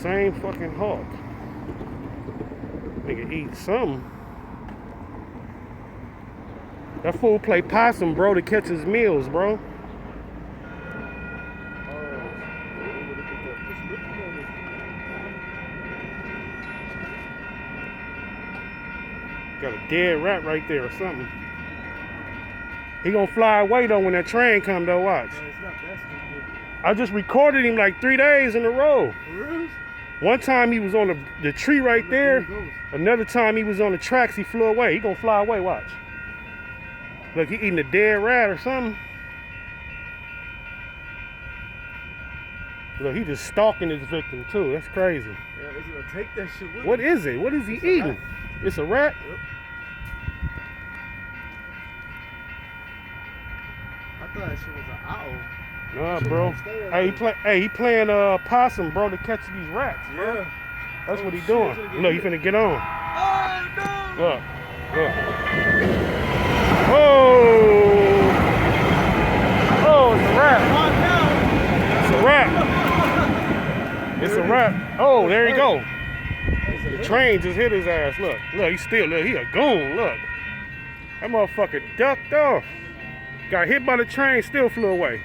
same fucking hawk. Nigga eat something. That fool play possum, bro, to catch his meals, bro. Got a dead rat right there or something. He gonna fly away though when that train come though, watch. Yeah, it's not that stupid. I just recorded him like 3 days in a row. For real? One time he was on the tree right there. Another time he was on the tracks, he flew away. He gonna fly away, watch. Look, he eating a dead rat or something. Look, he just stalking his victim too. That's crazy. Yeah, he's gonna take that shit with him. What is it? What is he eating? It's a rat? Yep. I thought that shit was an owl. Nah, bro. Hey, he playing possum, bro, to catch these rats, bro. Yeah. That's what he doing. Look, he finna get on. Oh, no! Look, look. Oh! Oh, it's a rat. It's a rat. It's a rat. Oh, there you go. The train just hit his ass. Look, look, he still, look, he a goon, look. That motherfucker ducked off. Got hit by the train, still flew away.